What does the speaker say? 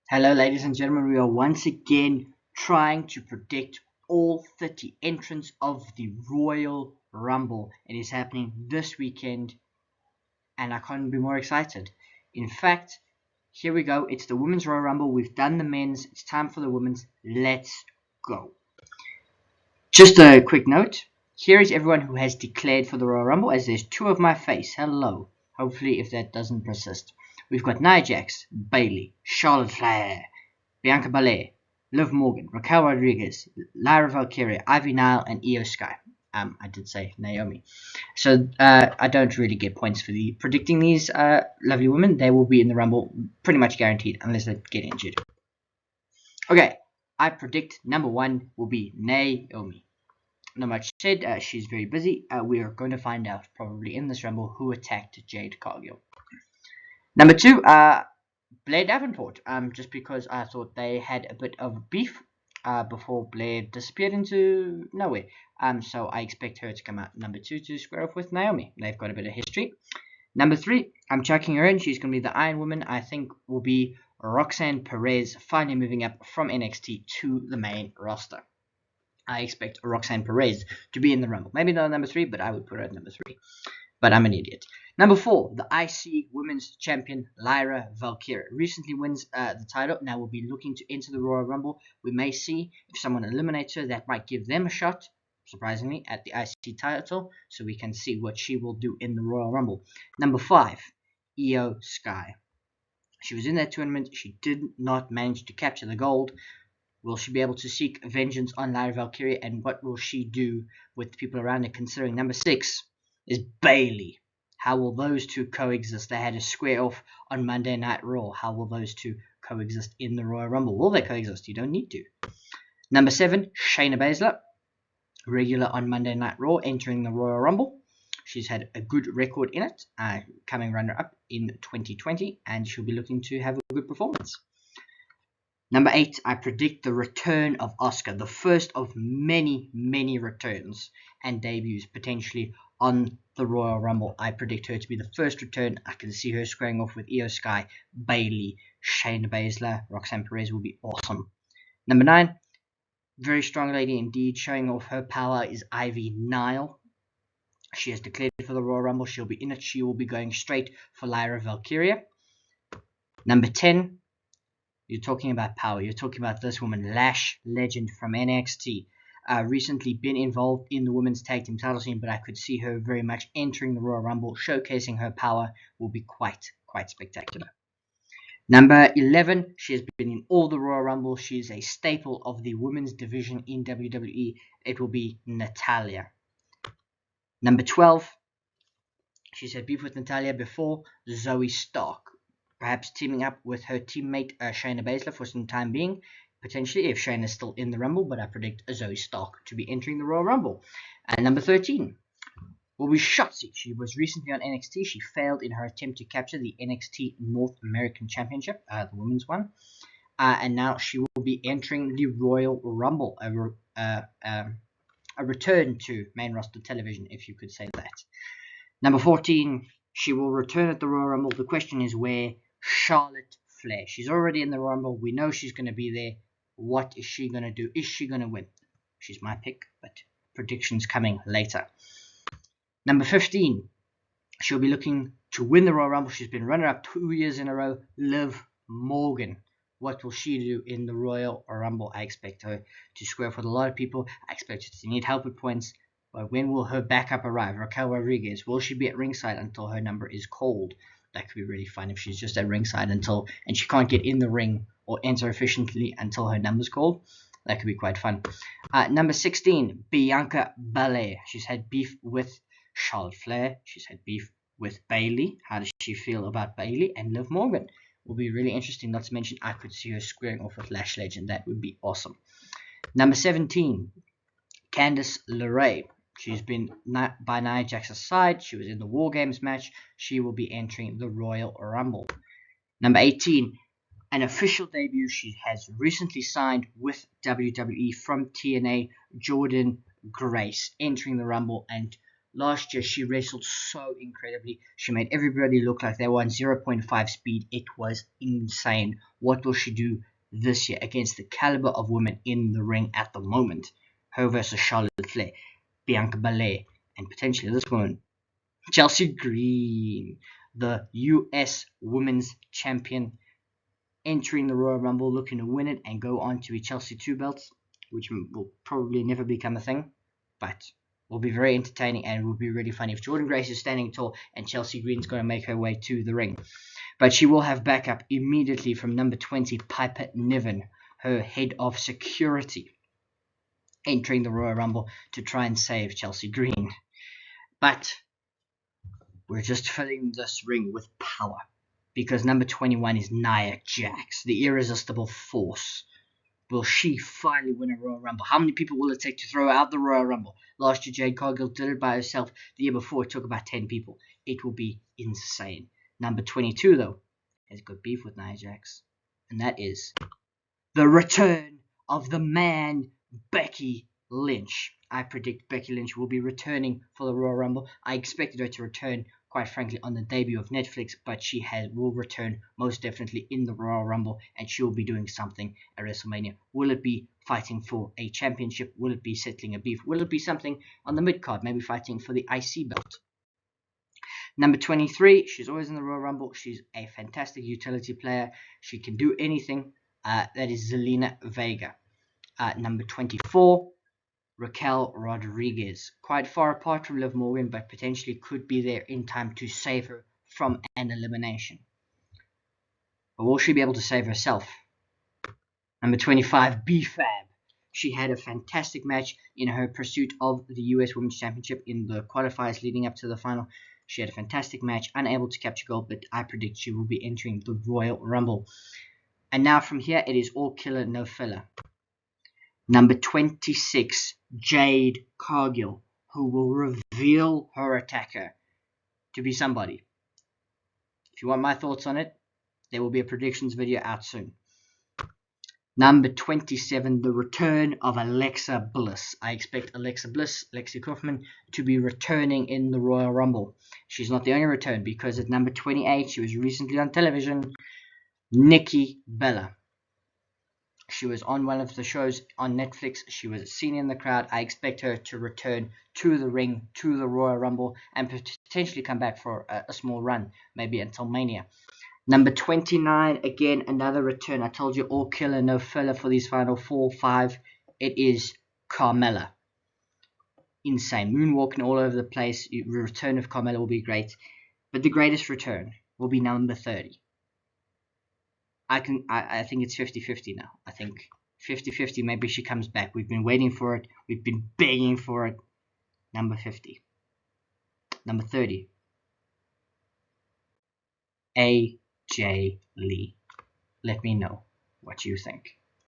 Hello, ladies and gentlemen. We are once again trying to predict all 30 entrants of the Royal Rumble. It is happening this weekend, and I can't be more excited. In fact, here we go. It's the Women's Royal Rumble. We've done the men's. It's time for the women's. Let's go. Just a quick note. Here is everyone who has declared for the Royal Rumble, as there's two of my face. Hello. Hopefully, if that doesn't persist. We've got Nia Jax, Bayley, Charlotte Flair, Bianca Belair, Liv Morgan, Raquel Rodriguez, Lyra Valkyria, Ivy Nile, and Io Sky. I did say Naomi. So I don't really get points for predicting these lovely women. They will be in the Rumble pretty much guaranteed unless they get injured. Okay, I predict number one will be Naomi. Not much said. She's very busy. We are going to find out probably in this Rumble who attacked Jade Cargill. Number two, Blair Davenport, just because I thought they had a bit of beef before Blair disappeared into nowhere. So I expect her to come out number two to square off with Naomi. They've got a bit of history. Number three, I'm chucking her in. She's going to be the Iron Woman. I think will be Roxanne Perez, finally moving up from NXT to the main roster. I expect Roxanne Perez to be in the Rumble. Maybe not number three, but I would put her at number three. But I'm an idiot. Number four, the IC Women's Champion Lyra Valkyria recently wins the title. Now we'll be looking to enter the Royal Rumble. We may see if someone eliminates her. That might give them a shot, surprisingly, at the IC title. So we can see what she will do in the Royal Rumble. Number five, Io Sky. She was in that tournament. She did not manage to capture the gold. Will she be able to seek vengeance on Lyra Valkyria? And what will she do with the people around her? Considering number six is Bayley. How will those two coexist? They had a square off on Monday Night Raw. How will those two coexist in the Royal Rumble? Will they coexist? You don't need to. Number seven, Shayna Baszler. Regular on Monday Night Raw, entering the Royal Rumble. She's had a good record in it, coming runner-up in 2020, and she'll be looking to have a good performance. Number eight, I predict the return of Asuka, the first of many, many returns and debuts potentially on the Royal Rumble. I predict her to be the first return. I can see her squaring off with Io Sky, Bayley, Shayna Baszler, Roxanne Perez will be awesome. Number nine, very strong lady indeed, showing off her power is Ivy Nile. She has declared for the Royal Rumble. She'll be in it. She will be going straight for Lyra Valkyria. Number 10, you're talking about power. You're talking about this woman, Lash Legend from NXT. Recently been involved in the women's tag team title scene, but I could see her very much entering the Royal Rumble, showcasing her power will be quite spectacular. Number 11, she has been in all the Royal Rumble. She's a staple of the women's division in WWE. It will be Natalya. Number 12, she's had beef with Natalya before, Zoe Stark. Perhaps teaming up with her teammate Shayna Baszler for some time being, potentially if Shayna is still in the Rumble, but I predict Zoe Stark to be entering the Royal Rumble. And number 13 will be Shotzi. She was recently on NXT. She failed in her attempt to capture the NXT North American Championship, the women's one. And now she will be entering the Royal Rumble, a return to main roster television, if you could say that. Number 14, she will return at the Royal Rumble. The question is where? Charlotte Flair. She's already in the Rumble. We know she's going to be there. What is she going to do? Is she going to win? She's my pick, but predictions coming later. Number 15, she'll be looking to win the Royal Rumble. She's been runner-up 2 years in a row. Liv Morgan. What will she do in the Royal Rumble? I expect her to square off with a lot of people. I expect her to need help with points. But when will her backup arrive? Raquel Rodriguez. Will she be at ringside until her number is called? That could be really fun if she's just at ringside and she can't get in the ring or enter efficiently until her number's called. That could be quite fun. Number 16, Bianca Belair. She's had beef with Charlotte Flair. She's had beef with Bayley. How does she feel about Bayley and Liv Morgan? Will be really interesting. Not to mention, I could see her squaring off with Lash Legend. That would be awesome. Number 17, Candice LeRae. She's been by Nia Jax's side. She was in the War Games match. She will be entering the Royal Rumble. Number 18, an official debut. She has recently signed with WWE from TNA, Jordan Grace, entering the Rumble and Last year, she wrestled so incredibly. She made everybody look like they were on 0.5 speed. It was insane. What will she do this year against the caliber of women in the ring at the moment? Her versus Charlotte Flair, Bianca Belair, and potentially this woman, Chelsea Green, the US Women's Champion, entering the Royal Rumble looking to win it and go on to a Chelsea 2 belts, which will probably never become a thing, but will be very entertaining and will be really funny if Jordan Grace is standing tall and Chelsea Green's going to make her way to the ring. But she will have backup immediately from number 20, Piper Niven, her head of security, entering the Royal Rumble to try and save Chelsea Green. But we're just filling this ring with power, because number 21 is Nia Jax, the irresistible force. Will she finally win a Royal Rumble? How many people will it take to throw out the Royal Rumble? Last year, Jade Cargill did it by herself. The year before, it took about 10 people. It will be insane. Number 22, though, has got beef with Nia Jax, and that is the return of the man, Becky Lynch. I predict Becky Lynch will be returning for the Royal Rumble. I expected her to return, quite frankly, on the debut of Netflix, but she will return most definitely in the Royal Rumble, and she will be doing something at WrestleMania. Will it be fighting for a championship? Will it be settling a beef? Will it be something on the mid-card, maybe fighting for the IC belt? Number 23, she's always in the Royal Rumble. She's a fantastic utility player. She can do anything. That is Zelina Vega. Number 24, Raquel Rodriguez. Quite far apart from Liv Morgan, but potentially could be there in time to save her from an elimination. But will she be able to save herself? Number 25, B-Fab. She had a fantastic match in her pursuit of the US Women's Championship in the qualifiers leading up to the final. She had a fantastic match, unable to capture gold, but I predict she will be entering the Royal Rumble. And now from here, it is all killer, no filler. Number 26, Jade Cargill, who will reveal her attacker to be somebody. If you want my thoughts on it, there will be a predictions video out soon. Number 27, the return of Alexa Bliss. I expect Alexa Bliss, Lexi Kaufman, to be returning in the Royal Rumble. She's not the only return, because at number 28, she was recently on television, Nikki Bella. She was on one of the shows on Netflix. She was seen in the crowd. I expect her to return to the ring, to the Royal Rumble, and potentially come back for a small run, maybe until Mania. Number 29, again, another return. I told you all killer, no filler for these final 4, 5. It is Carmella. Insane. Moonwalking all over the place. The return of Carmella will be great. But the greatest return will be number 30. I think it's 50-50 now. I think 50-50, maybe she comes back. We've been waiting for it. We've been begging for it. Number 50. Number 30. AJ Lee. Let me know what you think.